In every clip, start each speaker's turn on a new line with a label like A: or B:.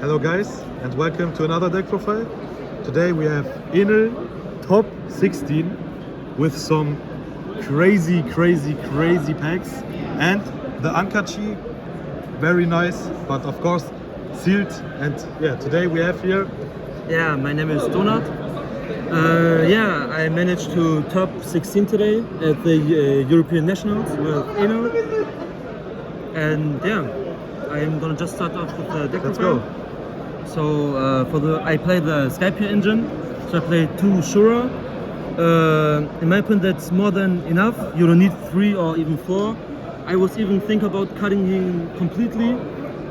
A: Hello guys and welcome to another deck profile. Today we have Enel top 16 with some crazy packs and the Ankachi, very nice, but of course sealed. And yeah, today we have here.
B: Yeah, my name is Donat. I managed to top 16 today at the European Nationals with Enel. And yeah, I'm gonna just start off with the deck.
A: Let's go.
B: So I play the Skype engine. So I play 2 Shura. In my opinion, that's more than enough. You don't need 3 or even 4. I was even thinking about cutting him completely,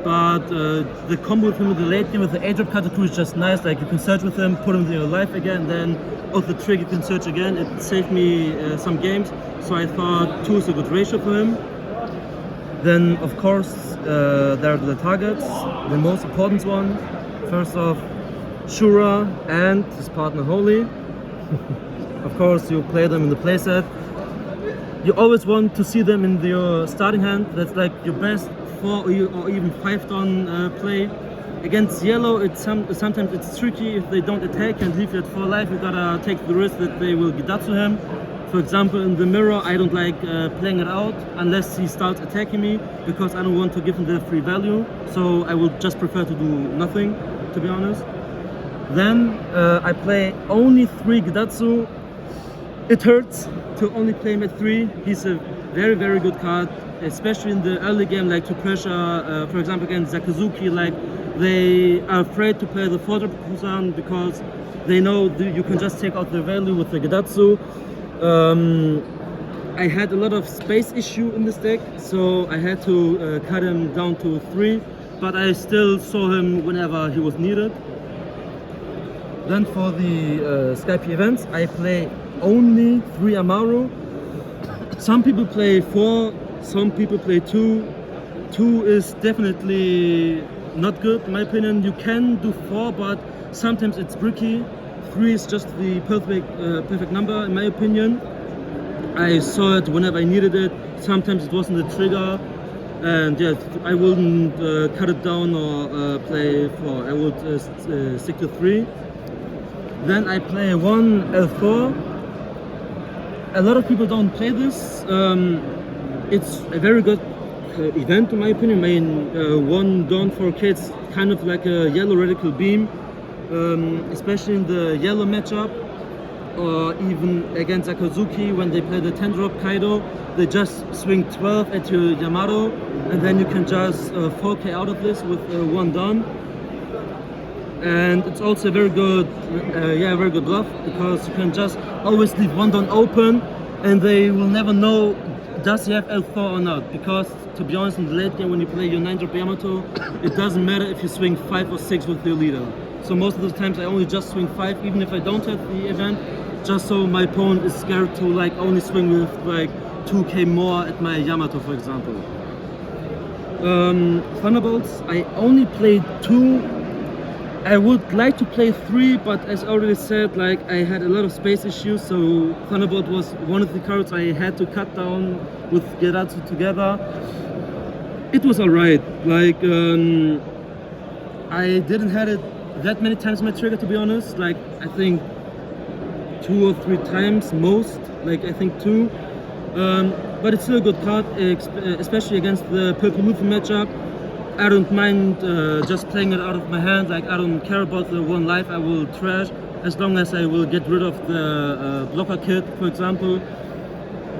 B: but the combo with him in the late game with the A-drop cutter crew is just nice. Like you can search with him, put him in your life again, then with the trick you can search again. It saved me some games, so I thought 2 is a good ratio for him. Then of course there are the targets, the most important one. First off, Shura and his partner Holy. Of course you play them in the playset. You always want to see them in your starting hand. That's like your best 4 or even 5 turn play. Against yellow, sometimes it's tricky if they don't attack and leave you at 4 life. You gotta take the risk that they will Gidatsu him. For example, in the mirror, I don't like playing it out unless he starts attacking me, because I don't want to give him the free value. So I would just prefer to do nothing, to be honest. Then I play only 3 Gidatsu. It hurts to only play him at 3. He's a very good card, especially in the early game, like to pressure, for example, against Sakazuki. Like they are afraid to play the 4-drop Kusan because they know you can just take out the value with the Gidatsu. I had a lot of space issue in this deck, so I had to cut him down to 3, but I still saw him whenever he was needed. Then for the Skype events, I play only 3 Amaru. Some people play 4, some people play 2. 2 is definitely not good in my opinion. You can do 4, but sometimes it's bricky. 3 is just the perfect number in my opinion. I saw it whenever I needed it. Sometimes it wasn't the trigger, and yeah, I wouldn't cut it down or play 4. I would stick to 3. Then I play 1 L4. A lot of people don't play this. It's a very good event in my opinion. 1 Dawn 4K, it's kind of like a yellow radical beam. Especially in the yellow matchup, or even against Sakazuki when they play the 10-drop Kaido, they just swing 12 at your Yamato, and then you can just 4K out of this with 1 Dawn. And it's also a very good bluff, because you can just always leave 1 Dawn open, and they will never know does he have L4 or not. Because to be honest, in the late game when you play your 9-drop Yamato, it doesn't matter if you swing 5 or 6 with your leader. So most of the times I only just swing 5, even if I don't have the event, just so my opponent is scared to like only swing with like 2k more at my Yamato, for example. Thunderbolts, I only played 2. I would like to play 3, but as already said, like I had a lot of space issues, so Thunderbolt was one of the cards I had to cut down with Gidatsu together. It was alright. Like I didn't have it that many times my trigger, to be honest. Like I think 2 or 3 times most, like I think 2. But it's still a good card, especially against the Purple Luffy matchup. I don't mind just playing it out of my hand. Like I don't care about the 1 life I will trash, as long as I will get rid of the blocker kit, for example.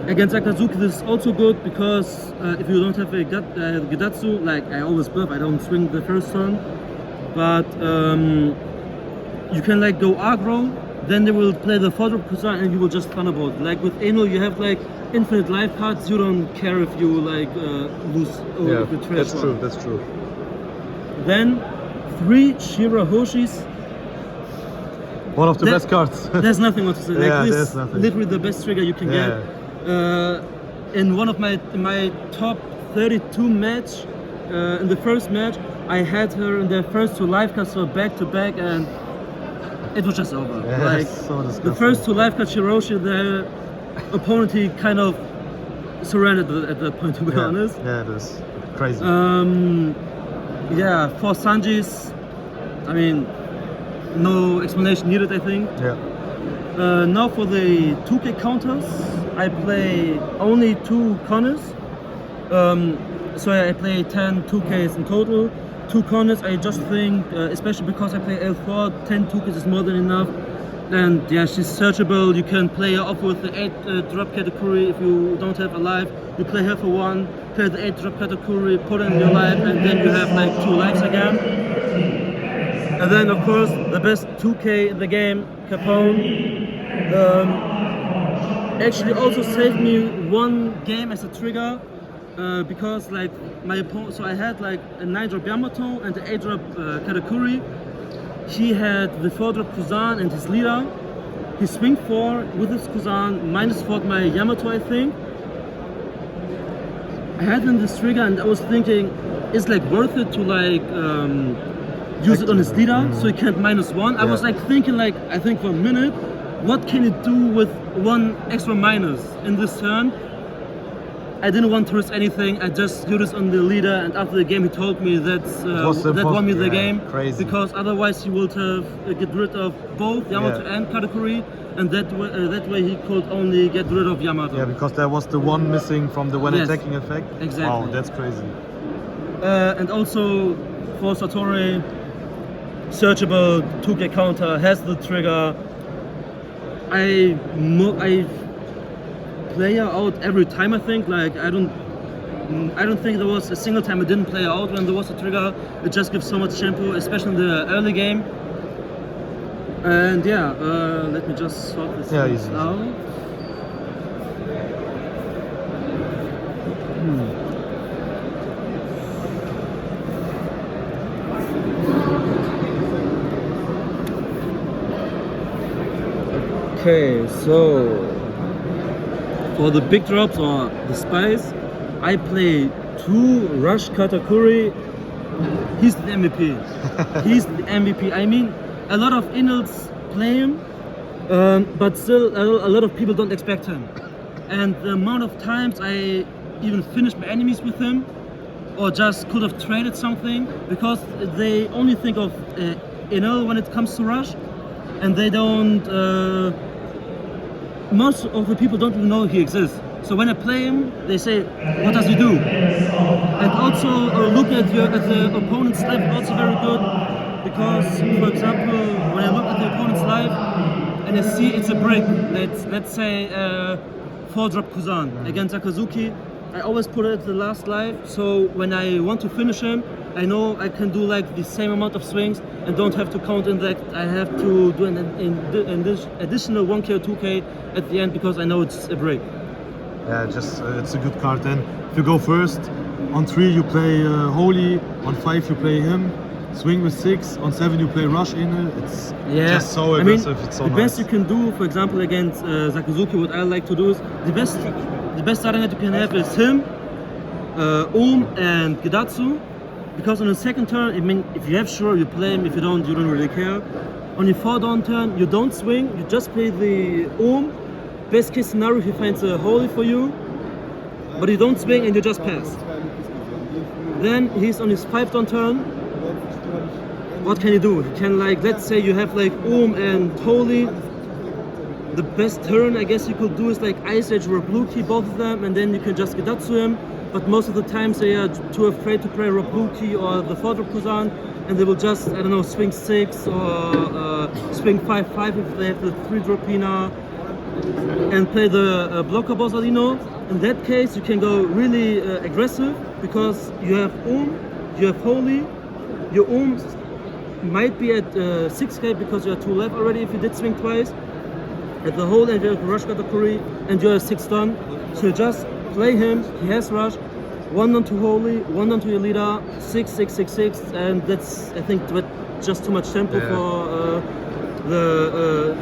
B: Against Sakazuki this is also good, because if you don't have a Gidatsu, like I always bluff, I don't swing the first turn. But you can like go aggro, then they will play the 4-drop Kusan and you will just Thunderbolt. Like with Enel, you have like infinite life cards. You don't care if you like lose or if you trash.
A: That's true.
B: Then 3 Shira Hoshis.
A: One of the best cards.
B: There's nothing more to say. Like
A: Yeah,
B: this
A: there's nothing.
B: Literally the best trigger you can get. In one of my top 32 match, in the first match, I had her in the first 2 life cards, so back to back, and it was just over.
A: Yeah,
B: like
A: so disgusting.
B: the first 2 life cards, Shiroshi, the opponent, he kind of surrendered at that point, to be honest.
A: Yeah, it is crazy.
B: Yeah, for Sanjis, I mean, no explanation needed, I think.
A: Yeah.
B: Now for the 2K counters, I play only 2 corners. So I play 10 2Ks in total. 2 corners, I just think, especially because I play L4, 10 2Ks is more than enough. And yeah, she's searchable. You can play her off with the 8 drop category if you don't have a life. You play her for 1, play the 8 drop category, put in your life, and then you have like 2 lives again. And then of course the best 2K in the game, Capone. Actually also saved me 1 game as a trigger because like my opponent, so I had like a 9 drop Yamato and the 8 drop Katakuri. He had the 4 drop Kuzan and his leader. He swing 4 with his Kuzan, -4 my Yamato, I think. I had in this trigger and I was thinking, it's like worth it to like use it on his leader so he can't -1. I was like thinking like, I think for a minute, what can it do with 1 extra minus in this turn? I didn't want to risk anything. I just used this on the leader, and after the game, he told me that won me the game.
A: Crazy.
B: Because otherwise, he would have get rid of both Yamato and Katakuri, and that way he could only get rid of Yamato.
A: Yeah, because there was the 1 missing from the when attacking effect.
B: Exactly.
A: Wow, that's crazy.
B: And also for Satori, searchable 2K counter has the trigger. I play her out every time. I think like I don't think there was a single time I didn't play her out when there was a trigger. It just gives so much tempo, especially in the early game. And yeah, let me just sort this out. Okay, so for the big drops or the spice, I play 2 Rush Katakuri. He's the MVP. He's the MVP. I mean, a lot of Enels play him, but still a lot of people don't expect him. And the amount of times I even finished my enemies with him, or just could have traded something, because they only think of Enel when it comes to Rush, and they don't. Most of the people don't even know he exists. So when I play him, they say, "What does he do?" And also look at the opponent's life. Also very good, because for example, when I look at the opponent's life and I see it's a brick, let's say 4 drop Kuzan against Sakazuki, I always put it at the last life. So when I want to finish him, I know I can do like the same amount of swings and don't have to count in that I have to do an additional 1K or 2K at the end because I know it's a break.
A: Yeah, just it's a good card. And if you go first, on 3 you play Holy, on 5 you play him, swing with 6, on 7 you play Rush Enel. It's just so aggressive. It's so
B: the best you can do, for example, against Sakazuki, what I like to do is the best starting that you can have is him, and Gedatsu. Because on the second turn, I mean, if you have sure, you play him. If you don't really care. On your 4 down turn, you don't swing. You just play the Best case scenario, he finds a Holy for you, but you don't swing and you just pass. Then he's on his 5 down turn. What can you do? He can, like, let's say you have like and Holy. The best turn I guess you could do is like Ice Edge or Blue Key, both of them, and then you can just Gedatsu him. But most of the times they are too afraid to play Rabuki or the 4-drop Kuzan, and they will just, I don't know, swing 6 or swing 5-5 if they have the 3-drop Pina, and play the blocker Borsalino. In that case, you can go really aggressive because you have you have Holy, your might be at 6k because you are 2 left already if you did swing twice. At the hole and you have Rush Katakuri and you're 6 done. So you just play him, he has Rush, 1 down to Holy, 1 down to your leader, 6, 6, 6, 6, and that's, I think, just too much tempo for the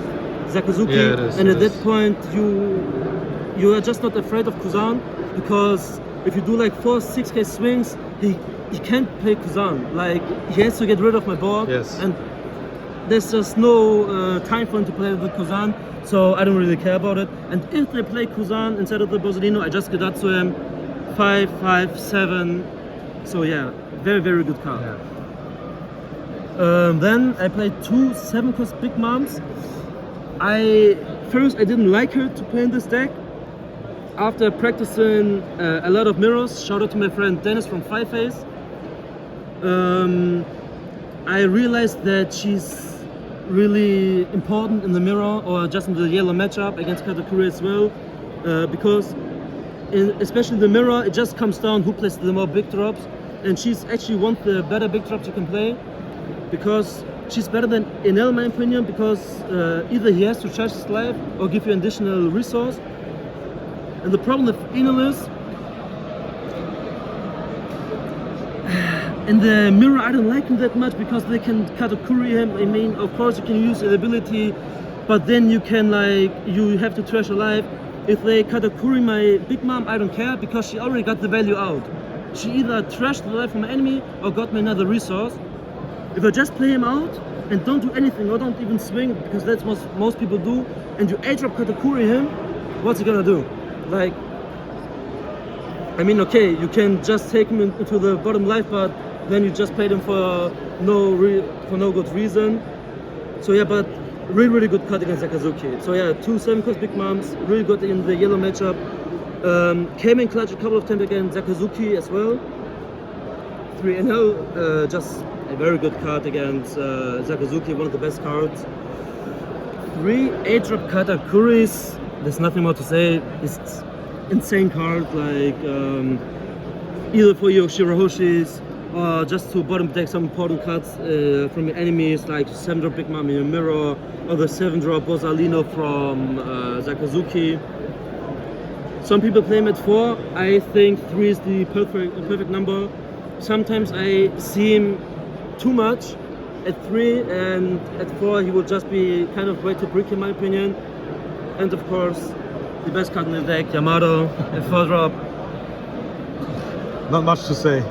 B: Sakazuki.
A: Yeah, it is,
B: and at that point, you are just not afraid of Kuzan, because if you do like 4, 6k swings, he can't play Kuzan. Like, he has to get rid of my board, and there's just no time for him to play with Kuzan, so I don't really care about it. And if they play Kuzan instead of the Borsalino, I just Gedatsu him 5, 5, 7. So yeah, very, very good card. Then I played 2 7-cost big moms. First I didn't like her to play in this deck. After practicing a lot of mirrors, shout out to my friend Dennis from 5-Face, I realized that she's really important in the mirror or just in the yellow matchup against Katakuri as well, because especially the mirror, it just comes down who plays the more big drops, and she's actually one of the better big drops you can play, because she's better than Enel in my opinion, because either he has to charge his life or give you an additional resource. And the problem with Enel is, in the mirror I don't like him that much because they can Katakuri him. I mean, of course you can use the ability, but then you can you have to trash a life. If they Katakuri my big mom, I don't care because she already got the value out. She either trashed the life from my enemy or got me another resource. If I just play him out and don't do anything or don't even swing, because that's what most people do, and you A-drop Katakuri him, what's he gonna do? Like, I mean, okay, you can just take him into the bottom life, but then you just played him for no good reason. So yeah, but really good card against Sakazuki. So yeah, 2 7-cost big moms, really good in the yellow matchup. Came in clutch a couple of times against Sakazuki as well. 3 Enel, just a very good card against Sakazuki, one of the best cards. 3 8-drop Katakuris, there's nothing more to say. It's insane card, like either for your Shirahoshis or just to bottom deck some important cards from your enemies, like 7-drop Big Mom in your mirror, or the 7-drop Bosalino from Sakazuki. Some people play him at 4. I think 3 is the perfect number. Sometimes I see him too much at 3, and at 4 he will just be kind of way too brick in my opinion. And of course, the best card in the deck, Yamato, a 4-drop.
A: Not much to say.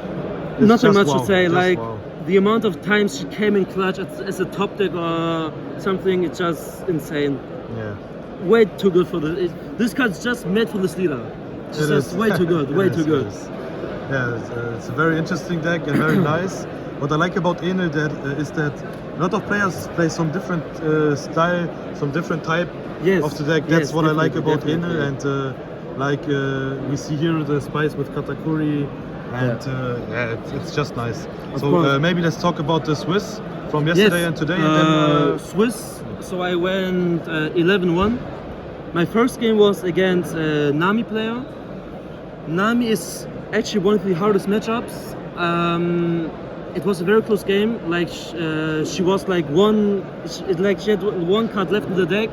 B: Nothing much
A: wow.
B: to say.
A: Just
B: Like
A: wow.
B: the amount of times she came in clutch as a top deck or something, it's just insane.
A: Yeah.
B: Way too good for this card's just made for this leader. It's
A: It
B: just
A: is.
B: way too good. Way too good.
A: Yeah, it's a very interesting deck and very nice. What I like about Enel is that a lot of players play some different style, some different type of the deck. That's what I like about Enel, and we see here the spice with Katakuri, and it's just nice. So maybe let's talk about the Swiss from yesterday and today. And then,
B: Swiss. So I went 11-1. My first game was against a Nami player. Nami is actually one of the hardest matchups. It was a very close game. Like she was like she had 1 card left in the deck,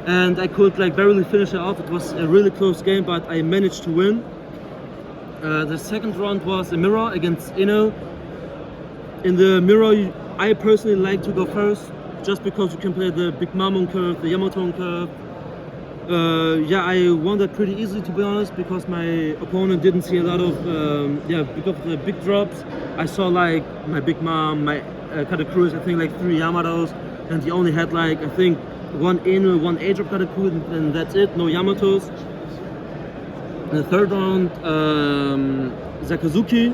B: and I could like barely finish her off. It was a really close game, but I managed to win. The second round was a mirror against Enel. In the mirror, I personally like to go first, just because you can play the Big Mom on curve, the Yamato on curve. Yeah, I won that pretty easily, to be honest, because my opponent didn't see a lot of because of the big drops. I saw like my Big Mom, my Katakuri, I think like 3 Yamatos, and he only had like I think 1 Enel, 1 A-drop Katakuri, and that's it, no Yamatos. In the third round, Sakazuki.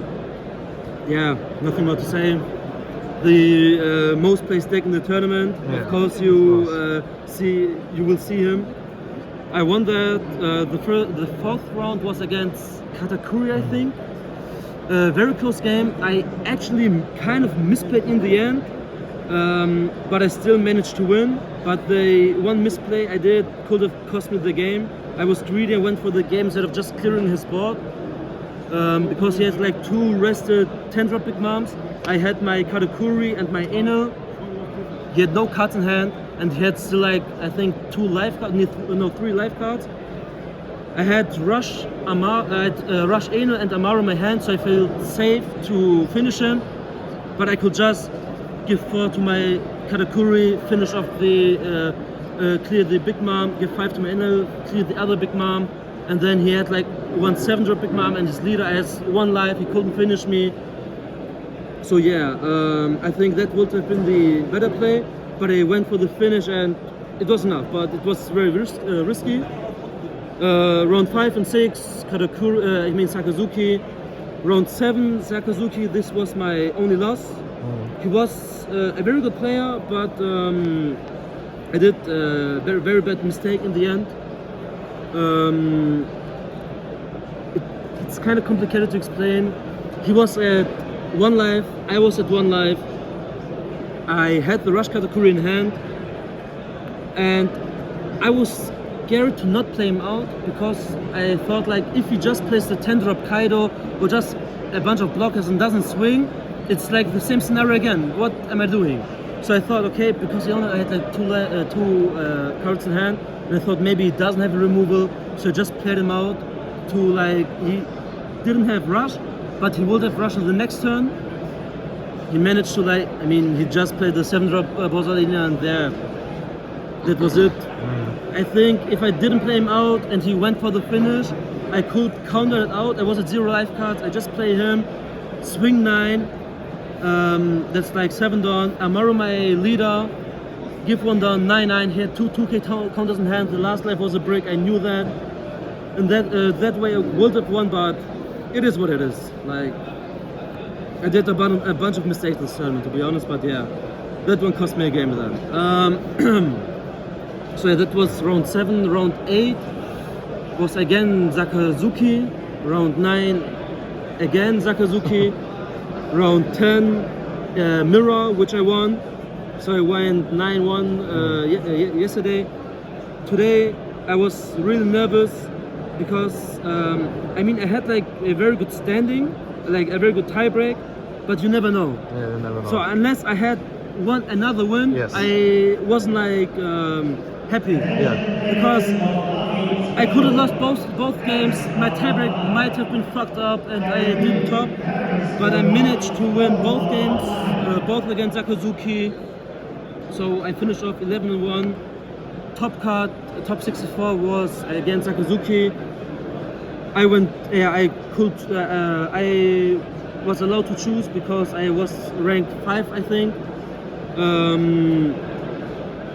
B: Yeah, nothing more to say. The most placed deck in the tournament.
A: Yeah,
B: of course, you will see him. I won that. The 4th round was against Katakuri, I think. Very close game. I actually kind of misplayed in the end, but I still managed to win. But the one misplay I did could have cost me the game. I was greedy and went for the game instead of just clearing his board, because he had like 2 rested 10-drop Big Moms. I had my Katakuri and my Enel. He had no cards in hand, and he had still like I think 3 life cards. I had Rush Enel and Amaro in my hand, so I felt safe to finish him. But I could just give 4 to my Katakuri, finish off the clear the Big Mom, give 5 to my Enel, clear the other Big Mom, and then he had like 1 7-drop Big Mom, and his leader has 1 life. He couldn't finish me. So yeah, I think that would have been the better play, but I went for the finish and it was enough, but it was very risky. Round 5 and 6, Sakazuki. Round 7, Sakazuki, this was my only loss. He was a very good player, but I did a very bad mistake in the end. It's kind of complicated to explain. He was at 1 life, I was at 1 life. I had the rush katakuri in hand, and I was scared to not play him out because I thought, like, if he just plays the 10 drop Kaido or just a bunch of blockers and doesn't swing, it's like the same scenario again. What am I doing? So I thought, okay, because I had like two cards in hand, and I thought maybe he doesn't have a removal, so I just played him out to, like, he didn't have rush, but he would have rush on the next turn. He managed to, like, I mean, he just played the 7 drop Borsalina, and there, that was it. I think if I didn't play him out and he went for the finish, I could counter it out. I was at 0 life cards. I just play him, swing 9. That's like 7 down. Amaru my leader, give 1 down, 9-9. He had 2K counters in hand. The last life was a brick. I knew that, and that way I would have won. But it is what it is. Like, I did a bunch of mistakes this tournament, to be honest. But yeah, that one cost me a game then. So yeah, that was round 7. Round 8 was again Sakazuki. Round 9 again Sakazuki. Round 10 Mirror, which I won. So I went 9-1 yesterday. Today I was really nervous because I mean, I had like a very good standing, like a very good tie break, but you never know.
A: Yeah, you never know.
B: So unless I had another win,
A: Yes.
B: I wasn't like happy.
A: Yeah.
B: Because I could have lost both games. My tiebreak might have been fucked up, and I didn't top. But I managed to win both games, both against Sakazuki. So I finished off 11-1. Top card, top 64 was against Sakazuki. I went. Yeah, I could. I was allowed to choose because I was ranked 5, I think.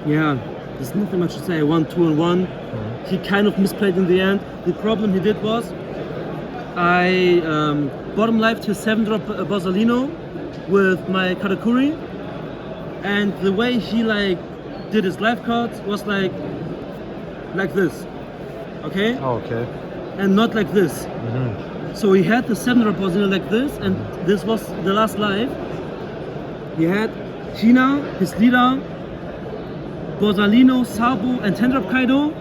B: Yeah. There's nothing much to say. I won 2-1. He kind of misplayed in the end. The problem he did was I bottom life to 7 drop Borsalino with my Katakuri, and the way he like did his life cards was like this, okay?
A: Oh, okay.
B: And not like this. So he had the 7 drop Borsalino like this, and this was the last life. He had Hina, his leader, Borsalino, Sabo, and 10 drop Kaido.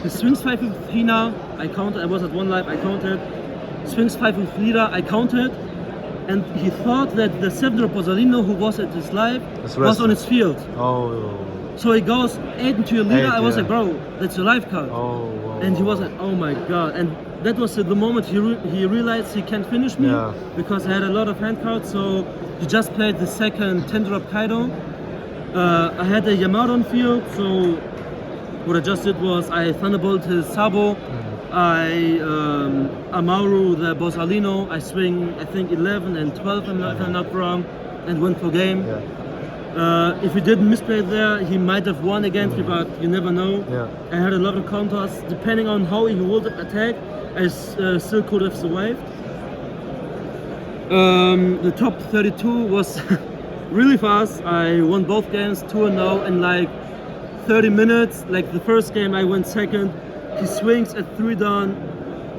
B: He swings 5 with Hina, I counted. I was at 1 life, I counted. Swings 5 with leader, I counted. And he thought that the 7 drop Borsalino, who was at his life, was on his field.
A: Oh.
B: So he goes 8 into your leader.
A: 8,
B: I was
A: yeah.
B: like, bro, that's your life card.
A: Oh.
B: And he was like, oh my god. And that was the moment he realized he can't finish me,
A: Yeah.
B: because I had a lot of hand cards. So he just played the second 10 drop Kaido. I had a Yamato on field, so what I just did was I Thunderbolt his Sabo, I Amaru the Borsalino, I swing I think 11 and 12 if I'm not wrong, and went for game.
A: Yeah.
B: If he didn't misplay there, he might have won against me, but you never know.
A: Yeah.
B: I had a lot of counters. Depending on how he would have attacked, I still could have survived. The top 32 was really fast. I won both games 2-0 in like 30 minutes. Like the first game I went second. He swings at 3 down,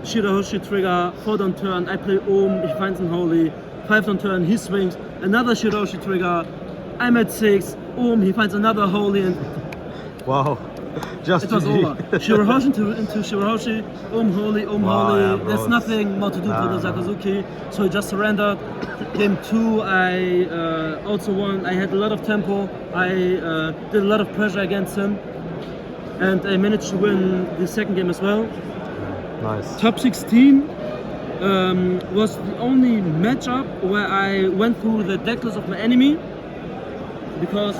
B: Shirahoshi trigger, 4 down turn, I play he finds Unholy, 5 down turn, he swings, another Shirahoshi trigger, I'm at 6, he finds another Holy, and
A: Wow. Just
B: it was
A: GG.
B: over. Shirahoshi into Shirahoshi, Holy,
A: Wow,
B: Holy.
A: yeah, bro,
B: There's
A: it's-
B: nothing more to do for the Sakazuki, so he just surrendered. Game 2, I also won. I had a lot of tempo. I did a lot of pressure against him, and I managed to win the second game as well.
A: Nice.
B: Top 16 was the only matchup where I went through the deck list of my enemy, because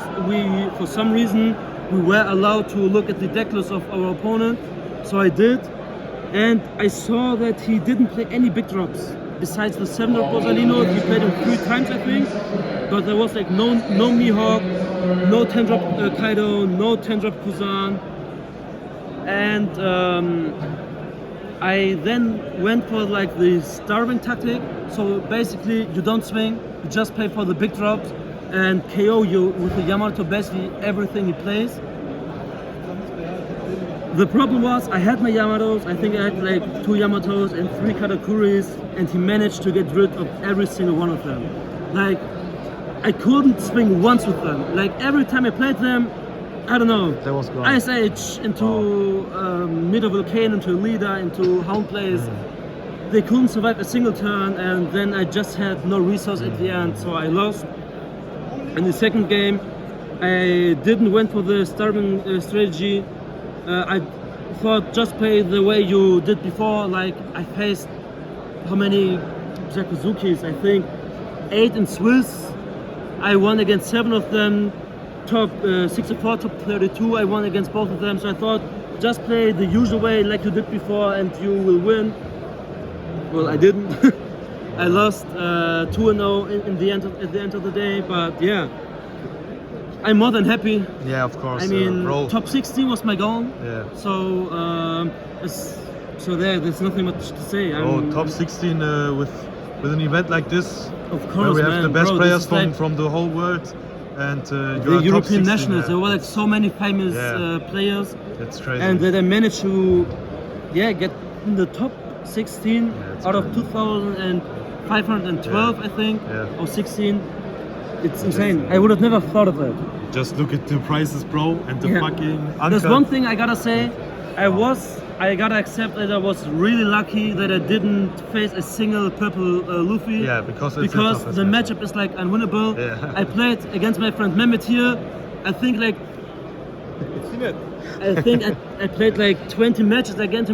B: for some reason, we were allowed to look at the deck list of our opponent, so I did, and I saw that he didn't play any big drops besides the 7 drop Borsalino. He played him 3 times, I think, but there was like no Mihawk, no 10 drop Kaido, no 10 drop Kuzan, and I then went for like the starving tactic. So basically, you don't swing, you just play for the big drops. and KO you with the Yamato basically everything he plays. The problem was I had my Yamatos, I think I had like 2 Yamatos and 3 Katakuris, and he managed to get rid of every single one of them. Like, I couldn't swing once with them. Like, every time I played them, I don't know,
A: That was gone.
B: Ice Age into Middle Volcano, into Leader, into Hound Plays. They couldn't survive a single turn, and then I just had no resource at the end, so I lost. In the second game, I didn't went for the starving strategy. I thought just play the way you did before. Like, I faced how many Zakuzukis? I think 8 in Swiss. I won against 7 of them. Top 64, top 32. I won against both of them. So I thought just play the usual way like you did before, and you will win. Well, I didn't. I lost 2-0 in the end at the end of the day. But yeah, I'm more than happy.
A: Yeah, of course.
B: I mean,
A: bro.
B: top 60 was my goal.
A: Yeah.
B: So, there's nothing much to say.
A: Top 16 with an event like this,
B: Of course,
A: where we have
B: man.
A: the best
B: Bro,
A: players
B: this is like
A: from the whole world, and
B: the European nationals. There were like so many famous
A: Yeah.
B: players,
A: That's crazy.
B: and that I managed to, get in the top 16
A: it's
B: out of
A: crazy.
B: 2,512, I think,
A: Yeah.
B: or 16. It's insane. I would have never thought of that.
A: Just look at the prices, bro, and the
B: Yeah.
A: fucking
B: There's
A: uncut.
B: one thing I gotta say. I gotta accept that I was really lucky that I didn't face a single purple Luffy.
A: Yeah, because it's
B: because
A: the toughest
B: the
A: matchup.
B: matchup is like unwinnable.
A: Yeah.
B: I played against my friend Mehmet here. I think like I played like 20 matches against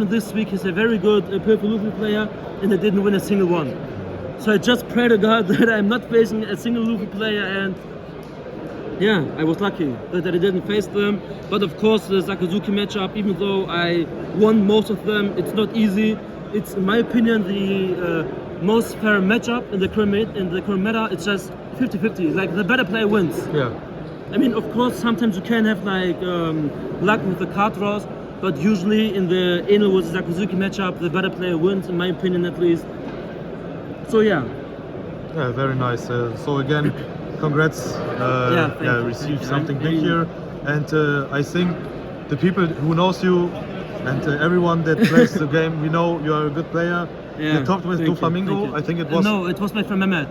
B: him this week. He's a very good purple Luffy player, and I didn't win a single one. So I just pray to God that I'm not facing a single Luffy player, and yeah, I was lucky that I didn't face them. But of course, the Sakazuki matchup, even though I won most of them, it's not easy. It's, in my opinion, the most fair matchup in the current meta. It's just 50-50. Like, the better player wins.
A: Yeah.
B: I mean, of course, sometimes you can have like luck with the card draws, but usually in the Enel vs Sakazuki matchup, the better player wins, in my opinion at least. So yeah.
A: Yeah, very nice. So again, congrats.
B: Thank you,
A: received
B: thank you.
A: something
B: I
A: big
B: mean-
A: here, and I think the people who knows you and everyone that plays the game, we know you are a good player.
B: Yeah,
A: You topped with
B: thank you,
A: Doflamingo.
B: thank you.
A: I think it was.
B: No, it was my friend Mehmet.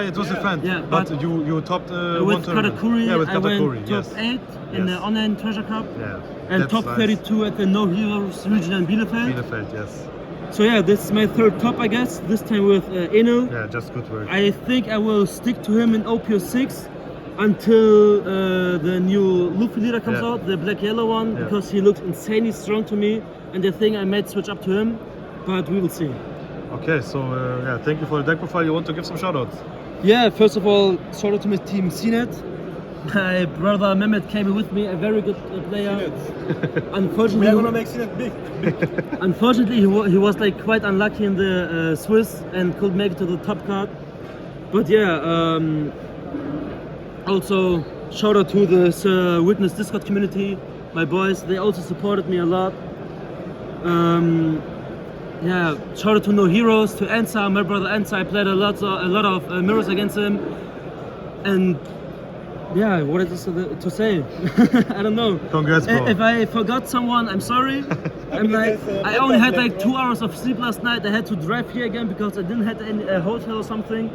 A: It was a fan.
B: Yeah,
A: but
B: but
A: you topped
B: with
A: one tournament.
B: Katakuri,
A: Yeah, with
B: I went
A: Katakuri.
B: top
A: Yes.
B: 8 in the
A: Yes.
B: online treasure cup,
A: Yeah.
B: and
A: That's
B: top
A: nice.
B: 32 at the noHEROES region in Bielefeld.
A: Bielefeld, yes.
B: So yeah, this is my third top, I guess. This time with Enel.
A: Yeah, just good work.
B: I think I will stick to him in OP-06 until the new Luffy leader comes
A: Yeah.
B: out, the black-yellow one,
A: Yeah.
B: because he looks insanely strong to me, and I think I might switch up to him, but we will see.
A: Okay, so thank you for the deck profile. You want to give some shoutouts?
B: Yeah, first of all, shout out to my team CNET. My brother Mehmet came with me, a very good player. Unfortunately,
C: We are gonna make CNET big.
B: unfortunately, he was like quite unlucky in the Swiss and could make it to the top card. But yeah, also shout out to the Witness Discord community, my boys. They also supported me a lot. Yeah, shout out to noHEROES, to Ansa, my brother Ansa. I played a lot of mirrors against him, and yeah, what is to say? I don't know.
A: Congrats, bro.
B: If I forgot someone, I'm sorry. I'm like, I only had like 2 hours of sleep last night. I had to drive here again because I didn't have any hotel or something.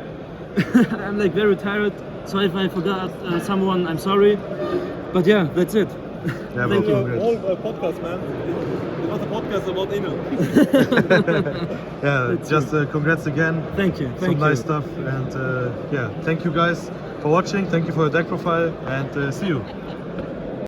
B: I'm like very tired. So if I forgot someone, I'm sorry. But yeah, that's it.
A: Yeah,
B: Thank you.
A: congrats.
C: Whole podcast, man. Not a podcast about Enel.
A: Yeah, just congrats again.
B: Thank you.
A: Some
B: Thank you.
A: nice stuff, and thank you guys for watching. Thank you for the deck profile, and see you.